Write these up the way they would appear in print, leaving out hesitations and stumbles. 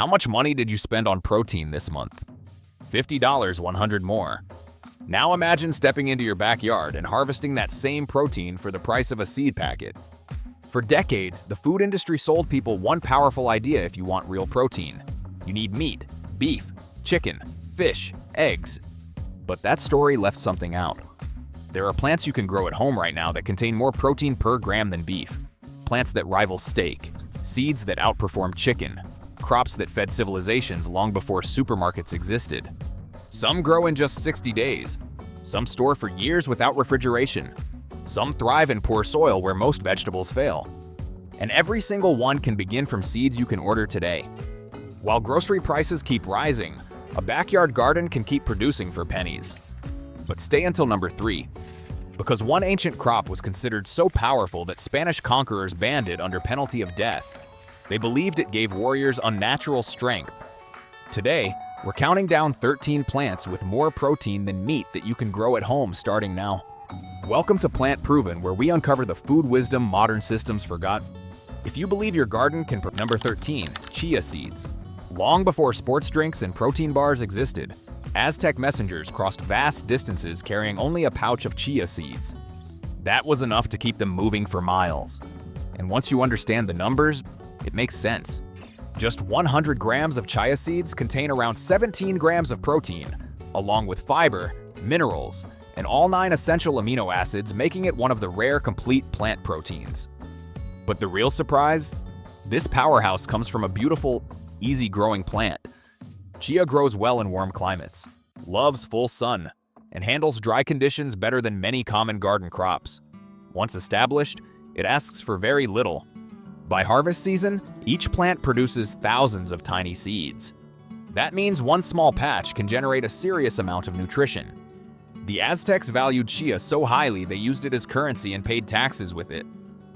How much money did you spend on protein this month? $50, 100 more. Now imagine stepping into your backyard and harvesting that same protein for the price of a seed packet. For decades, the food industry sold people one powerful idea: if you want real protein, you need meat, beef, chicken, fish, eggs. But that story left something out. There are plants you can grow at home right now that contain more protein per gram than beef. Plants that rival steak, seeds that outperform chicken, crops that fed civilizations long before supermarkets existed. Some grow in just 60 days. Some store for years without refrigeration. Some thrive in poor soil where most vegetables fail. And every single one can begin from seeds you can order today. While grocery prices keep rising, a backyard garden can keep producing for pennies. But stay until number 3. Because one ancient crop was considered so powerful that Spanish conquerors banned it under penalty of death. They believed it gave warriors unnatural strength. Today, we're counting down 13 plants with more protein than meat that you can grow at home starting now. Welcome to Plant Proven, where we uncover the food wisdom modern systems forgot. If you believe your garden can... Number 13, chia seeds. Long before sports drinks and protein bars existed, Aztec messengers crossed vast distances carrying only a pouch of chia seeds. That was enough to keep them moving for miles. And once you understand the numbers, it makes sense. Just 100 grams of chia seeds contain around 17 grams of protein, along with fiber, minerals, and all 9 essential amino acids, making it one of the rare complete plant proteins. But the real surprise? This powerhouse comes from a beautiful, easy-growing plant. Chia grows well in warm climates, loves full sun, and handles dry conditions better than many common garden crops. Once established, it asks for very little. By harvest season, each plant produces thousands of tiny seeds. That means one small patch can generate a serious amount of nutrition. The Aztecs valued chia so highly they used it as currency and paid taxes with it.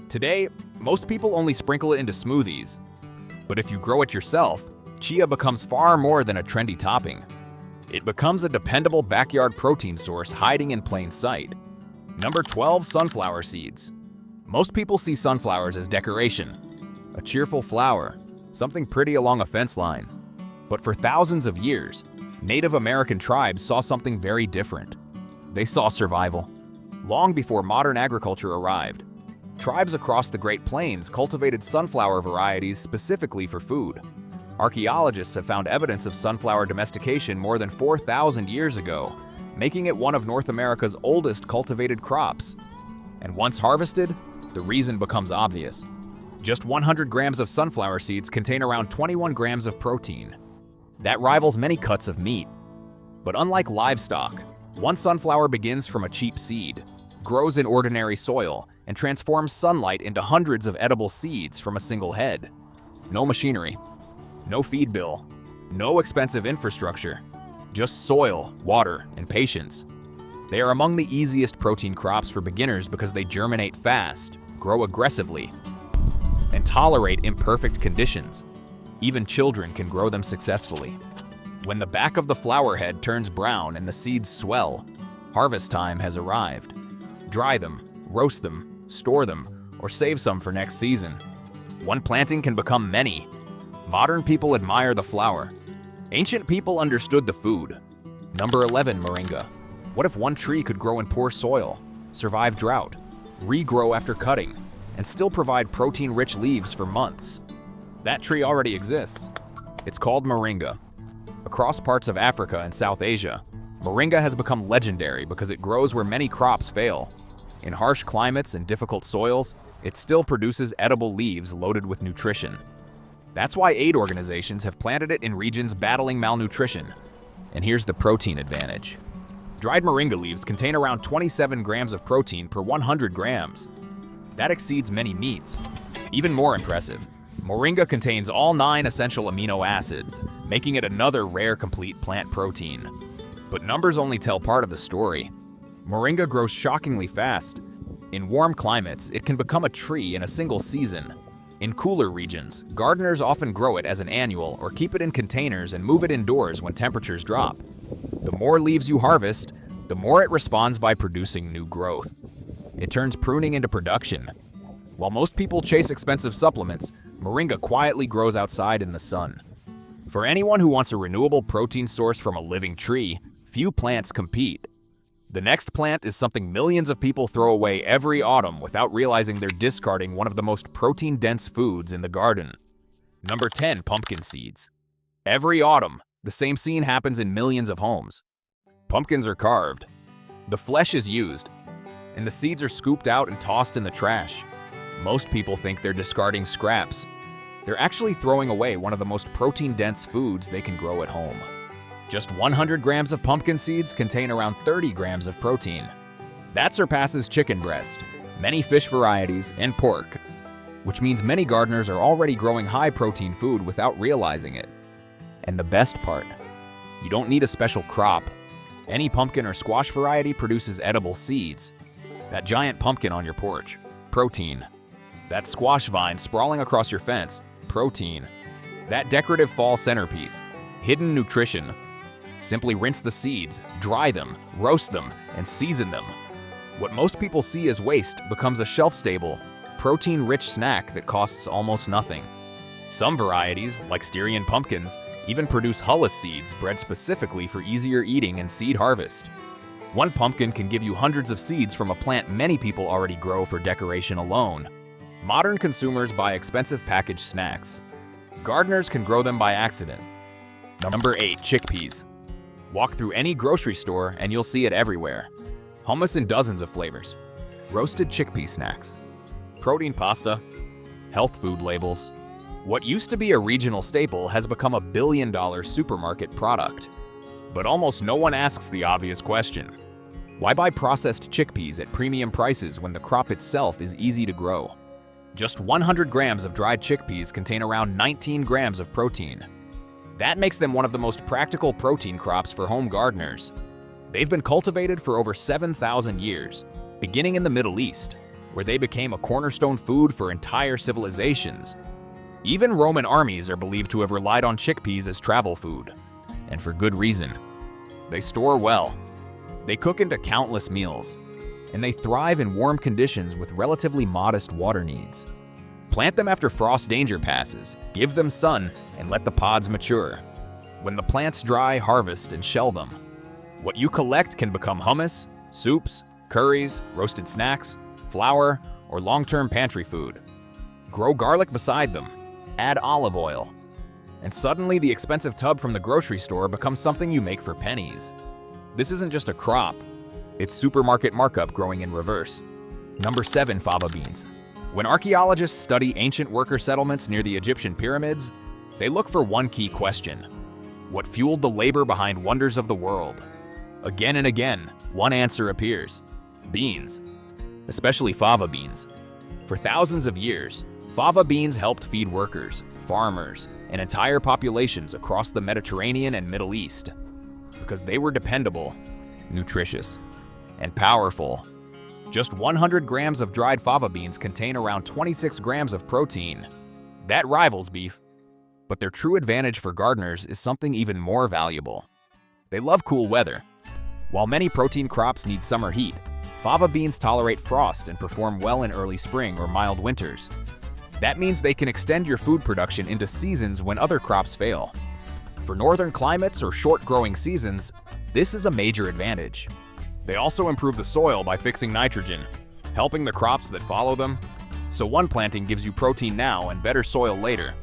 Today, most people only sprinkle it into smoothies. But if you grow it yourself, chia becomes far more than a trendy topping. It becomes a dependable backyard protein source hiding in plain sight. Number 12, sunflower seeds. Most people see sunflowers as decoration, a cheerful flower, something pretty along a fence line. But for thousands of years, Native American tribes saw something very different. They saw survival. Long before modern agriculture arrived, tribes across the Great Plains cultivated sunflower varieties specifically for food. Archaeologists have found evidence of sunflower domestication more than 4,000 years ago, making it one of North America's oldest cultivated crops. And once harvested, the reason becomes obvious. Just 100 grams of sunflower seeds contain around 21 grams of protein. That rivals many cuts of meat. But unlike livestock, one sunflower begins from a cheap seed, grows in ordinary soil, and transforms sunlight into hundreds of edible seeds from a single head. No machinery, no feed bill, no expensive infrastructure, just soil, water, and patience. They are among the easiest protein crops for beginners because they germinate fast, grow aggressively, and tolerate imperfect conditions. Even children can grow them successfully. When the back of the flower head turns brown and the seeds swell, harvest time has arrived. Dry them, roast them, store them, or save some for next season. One planting can become many. Modern people admire the flower. Ancient people understood the food. Number 11, moringa. What if one tree could grow in poor soil, survive drought, regrow after cutting, and still provide protein-rich leaves for months? That tree already exists. It's called moringa. Across parts of Africa and South Asia, moringa has become legendary because it grows where many crops fail. In harsh climates and difficult soils, it still produces edible leaves loaded with nutrition. That's why aid organizations have planted it in regions battling malnutrition. And here's the protein advantage. Dried moringa leaves contain around 27 grams of protein per 100 grams. That exceeds many meats. Even more impressive, moringa contains all 9 essential amino acids, making it another rare complete plant protein. But numbers only tell part of the story. Moringa grows shockingly fast. In warm climates, it can become a tree in a single season. In cooler regions, gardeners often grow it as an annual or keep it in containers and move it indoors when temperatures drop. The more leaves you harvest, the more it responds by producing new growth. It turns pruning into production. While most people chase expensive supplements, moringa quietly grows outside in the sun. For anyone who wants a renewable protein source from a living tree, few plants compete. The next plant is something millions of people throw away every autumn without realizing they're discarding one of the most protein-dense foods in the garden. Number 10. Pumpkin seeds. Every autumn, the same scene happens in millions of homes. Pumpkins are carved, the flesh is used, and the seeds are scooped out and tossed in the trash. Most people think they're discarding scraps. They're actually throwing away one of the most protein-dense foods they can grow at home. Just 100 grams of pumpkin seeds contain around 30 grams of protein. That surpasses chicken breast, many fish varieties, and pork, which means many gardeners are already growing high-protein food without realizing it. And the best part, you don't need a special crop. Any pumpkin or squash variety produces edible seeds. That giant pumpkin on your porch, protein. That squash vine sprawling across your fence, protein. That decorative fall centerpiece, hidden nutrition. Simply rinse the seeds, dry them, roast them, and season them. What most people see as waste becomes a shelf-stable, protein-rich snack that costs almost nothing. Some varieties, like Styrian pumpkins, even produce hullus seeds bred specifically for easier eating and seed harvest. One pumpkin can give you hundreds of seeds from a plant many people already grow for decoration alone. Modern consumers buy expensive packaged snacks. Gardeners can grow them by accident. Number 8. Chickpeas. Walk through any grocery store and you'll see it everywhere. Hummus in dozens of flavors. Roasted chickpea snacks. Protein pasta. Health food labels. What used to be a regional staple has become a billion-dollar supermarket product. But almost no one asks the obvious question. Why buy processed chickpeas at premium prices when the crop itself is easy to grow? Just 100 grams of dried chickpeas contain around 19 grams of protein. That makes them one of the most practical protein crops for home gardeners. They've been cultivated for over 7,000 years, beginning in the Middle East, where they became a cornerstone food for entire civilizations. Even Roman armies are believed to have relied on chickpeas as travel food, and for good reason. They store well, they cook into countless meals, and they thrive in warm conditions with relatively modest water needs. Plant them after frost danger passes, give them sun, and let the pods mature. When the plants dry, harvest and shell them. What you collect can become hummus, soups, curries, roasted snacks, flour, or long-term pantry food. Grow garlic beside them, add olive oil, and suddenly the expensive tub from the grocery store becomes something you make for pennies. This isn't just a crop, it's supermarket markup growing in reverse. Number 7. Fava beans. When archaeologists study ancient worker settlements near the Egyptian pyramids, they look for one key question: what fueled the labor behind wonders of the world? Again and again, one answer appears: beans, especially fava beans. For thousands of years, fava beans helped feed workers, farmers, and entire populations across the Mediterranean and Middle East because they were dependable, nutritious, and powerful. Just 100 grams of dried fava beans contain around 26 grams of protein. That rivals beef. But their true advantage for gardeners is something even more valuable. They love cool weather. While many protein crops need summer heat, fava beans tolerate frost and perform well in early spring or mild winters. That means they can extend your food production into seasons when other crops fail. For northern climates or short growing seasons, this is a major advantage. They also improve the soil by fixing nitrogen, helping the crops that follow them. So one planting gives you protein now and better soil later.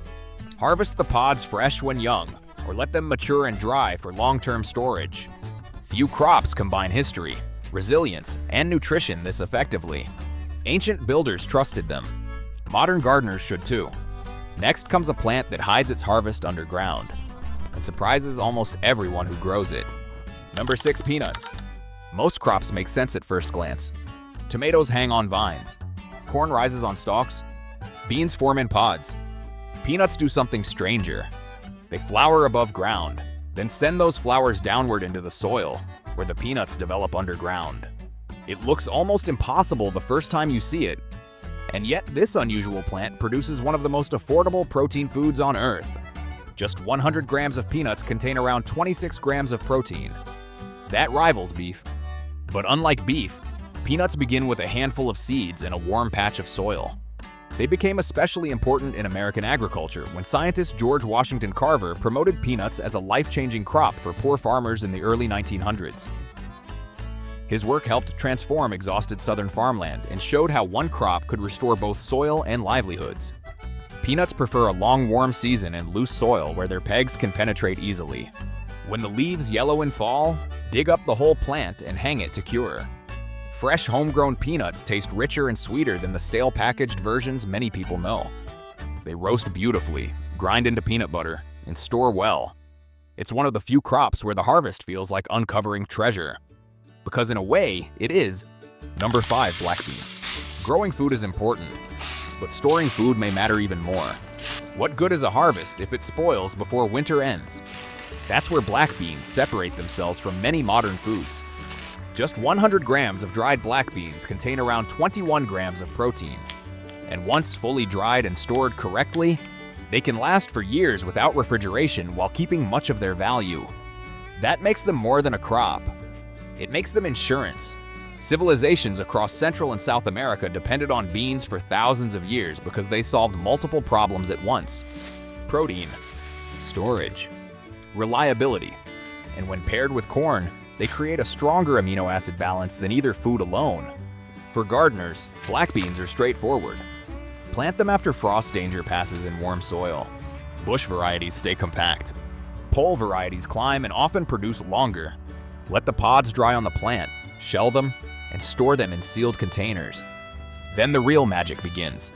Harvest the pods fresh when young, or let them mature and dry for long-term storage. Few crops combine history, resilience, and nutrition this effectively. Ancient builders trusted them. Modern gardeners should too. Next comes a plant that hides its harvest underground and surprises almost everyone who grows it. Number 6. Peanuts. Most crops make sense at first glance. Tomatoes hang on vines. Corn rises on stalks. Beans form in pods. Peanuts do something stranger. They flower above ground, then send those flowers downward into the soil, where the peanuts develop underground. It looks almost impossible the first time you see it, and yet this unusual plant produces one of the most affordable protein foods on Earth. Just 100 grams of peanuts contain around 26 grams of protein. That rivals beef. But unlike beef, peanuts begin with a handful of seeds and a warm patch of soil. They became especially important in American agriculture when scientist George Washington Carver promoted peanuts as a life-changing crop for poor farmers in the early 1900s. His work helped transform exhausted southern farmland and showed how one crop could restore both soil and livelihoods. Peanuts prefer a long warm season and loose soil where their pegs can penetrate easily. When the leaves yellow in fall, dig up the whole plant and hang it to cure. Fresh homegrown peanuts taste richer and sweeter than the stale packaged versions many people know. They roast beautifully, grind into peanut butter, and store well. It's one of the few crops where the harvest feels like uncovering treasure. Because in a way, it is. Number 5, black beans. Growing food is important, but storing food may matter even more. What good is a harvest if it spoils before winter ends? That's where black beans separate themselves from many modern foods. Just 100 grams of dried black beans contain around 21 grams of protein. And once fully dried and stored correctly, they can last for years without refrigeration while keeping much of their value. That makes them more than a crop. It makes them insurance. Civilizations across Central and South America depended on beans for thousands of years because they solved multiple problems at once. Protein, storage, reliability, and when paired with corn, they create a stronger amino acid balance than either food alone. For gardeners, black beans are straightforward. Plant them after frost danger passes in warm soil. Bush varieties stay compact. Pole varieties climb and often produce longer. Let the pods dry on the plant, shell them, and store them in sealed containers. Then the real magic begins.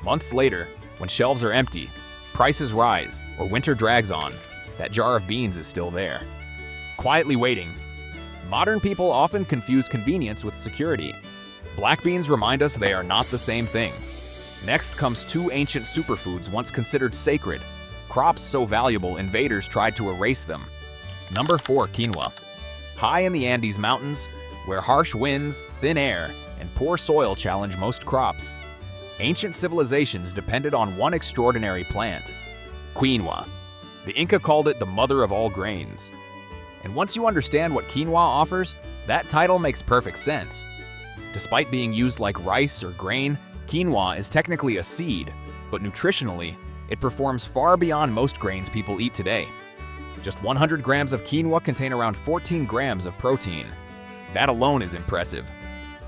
Months later, when shelves are empty, prices rise, or winter drags on, that jar of beans is still there. Quietly waiting. Modern people often confuse convenience with security. Black beans remind us they are not the same thing. Next comes 2 ancient superfoods once considered sacred. Crops so valuable invaders tried to erase them. Number 4, quinoa. High in the Andes Mountains, where harsh winds, thin air, and poor soil challenge most crops, ancient civilizations depended on one extraordinary plant, quinoa. The Inca called it the mother of all grains. And once you understand what quinoa offers, that title makes perfect sense. Despite being used like rice or grain, quinoa is technically a seed, but nutritionally, it performs far beyond most grains people eat today. Just 100 grams of quinoa contain around 14 grams of protein. That alone is impressive.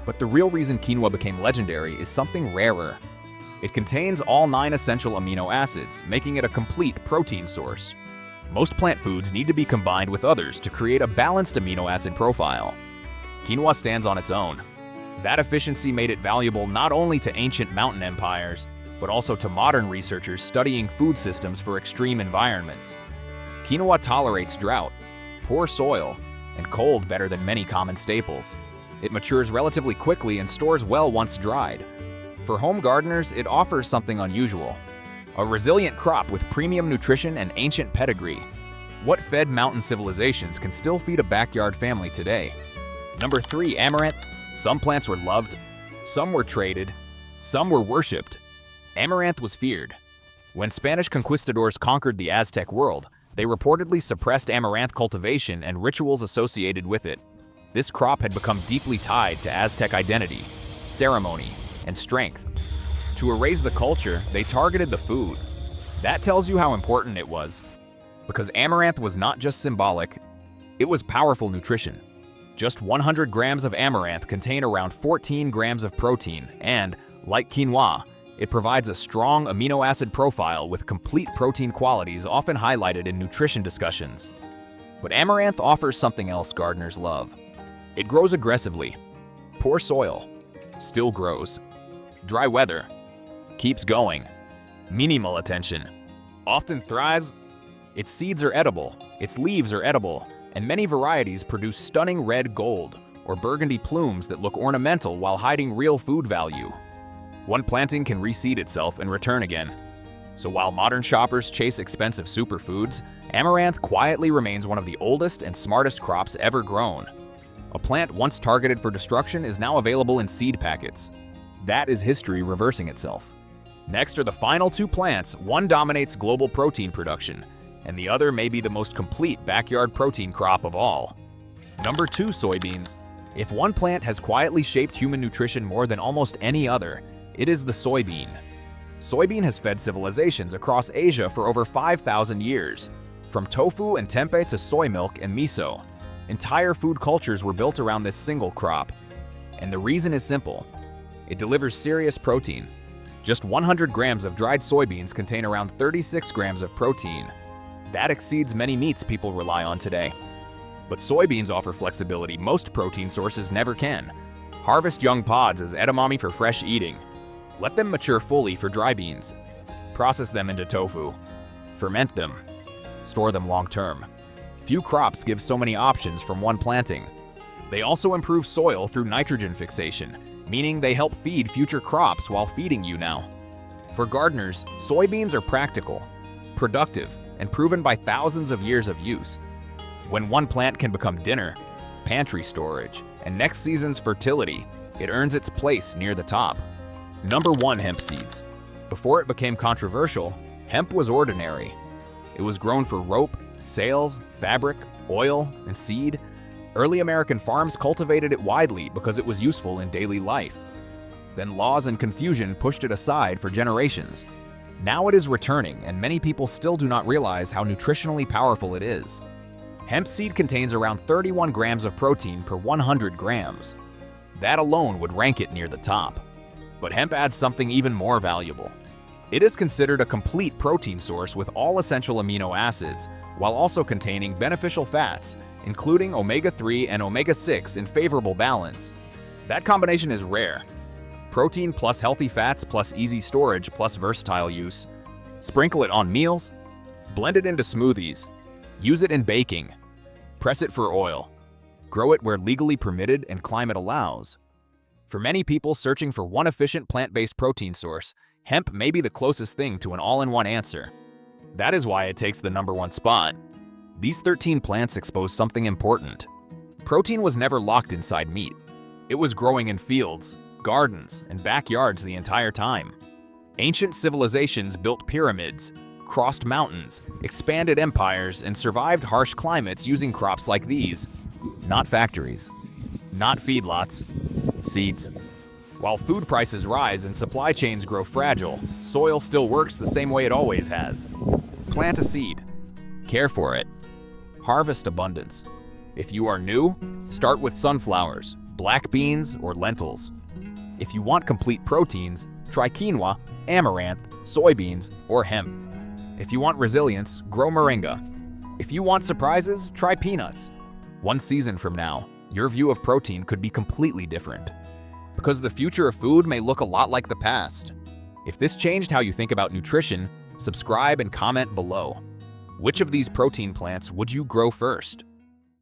But the real reason quinoa became legendary is something rarer. It contains all 9 essential amino acids, making it a complete protein source. Most plant foods need to be combined with others to create a balanced amino acid profile. Quinoa stands on its own. That efficiency made it valuable not only to ancient mountain empires, but also to modern researchers studying food systems for extreme environments. Quinoa tolerates drought, poor soil, and cold better than many common staples. It matures relatively quickly and stores well once dried. For home gardeners, it offers something unusual: a resilient crop with premium nutrition and ancient pedigree. What fed mountain civilizations can still feed a backyard family today? Number 3, amaranth. Some plants were loved, some were traded, some were worshipped. Amaranth was feared. When Spanish conquistadors conquered the Aztec world, they reportedly suppressed amaranth cultivation and rituals associated with it. This crop had become deeply tied to Aztec identity, ceremony, and strength. To erase the culture, they targeted the food. That tells you how important it was. Because amaranth was not just symbolic, it was powerful nutrition. Just 100 grams of amaranth contain around 14 grams of protein, and, like quinoa, it provides a strong amino acid profile with complete protein qualities often highlighted in nutrition discussions. But amaranth offers something else gardeners love. It grows aggressively. Poor soil, still grows. Dry weather, keeps going. Minimal attention, often thrives. Its seeds are edible, its leaves are edible, and many varieties produce stunning red gold or burgundy plumes that look ornamental while hiding real food value. One planting can reseed itself and return again. So while modern shoppers chase expensive superfoods, amaranth quietly remains one of the oldest and smartest crops ever grown. A plant once targeted for destruction is now available in seed packets. That is history reversing itself. Next are the final 2 plants. One dominates global protein production, and the other may be the most complete backyard protein crop of all. Number 2, soybeans. If one plant has quietly shaped human nutrition more than almost any other, it is the soybean. Soybean has fed civilizations across Asia for over 5,000 years. From tofu and tempeh to soy milk and miso, entire food cultures were built around this single crop. And the reason is simple. It delivers serious protein. Just 100 grams of dried soybeans contain around 36 grams of protein. That exceeds many meats people rely on today. But soybeans offer flexibility most protein sources never can. Harvest young pods as edamame for fresh eating. Let them mature fully for dry beans. Process them into tofu. Ferment them. Store them long-term. Few crops give so many options from one planting. They also improve soil through nitrogen fixation, meaning they help feed future crops while feeding you now. For gardeners, soybeans are practical, productive, and proven by thousands of years of use. When one plant can become dinner, pantry storage, and next season's fertility, it earns its place near the top. Number 1. Hemp seeds. Before it became controversial, hemp was ordinary. It was grown for rope, sails, fabric, oil, and seed. Early American farms cultivated it widely because it was useful in daily life. Then laws and confusion pushed it aside for generations. Now it is returning, and many people still do not realize how nutritionally powerful it is. Hemp seed contains around 31 grams of protein per 100 grams. That alone would rank it near the top. But hemp adds something even more valuable. It is considered a complete protein source with all essential amino acids, while also containing beneficial fats, including omega-3 and omega-6 in favorable balance. That combination is rare. Protein plus healthy fats plus easy storage plus versatile use. Sprinkle it on meals. Blend it into smoothies. Use it in baking. Press it for oil. Grow it where legally permitted and climate allows. For many people searching for one efficient plant-based protein source, hemp may be the closest thing to an all-in-one answer. That is why it takes the #1 spot. These 13 plants expose something important. Protein was never locked inside meat. It was growing in fields, gardens, and backyards the entire time. Ancient civilizations built pyramids, crossed mountains, expanded empires, and survived harsh climates using crops like these. Not factories, not feedlots, seeds. While food prices rise and supply chains grow fragile, soil still works the same way it always has. Plant a seed. Care for it. Harvest abundance. If you are new, start with sunflowers, black beans, or lentils. If you want complete proteins, try quinoa, amaranth, soybeans, or hemp. If you want resilience, grow moringa. If you want surprises, try peanuts. One season from now, your view of protein could be completely different. Because the future of food may look a lot like the past. If this changed how you think about nutrition, subscribe and comment below. Which of these protein plants would you grow first?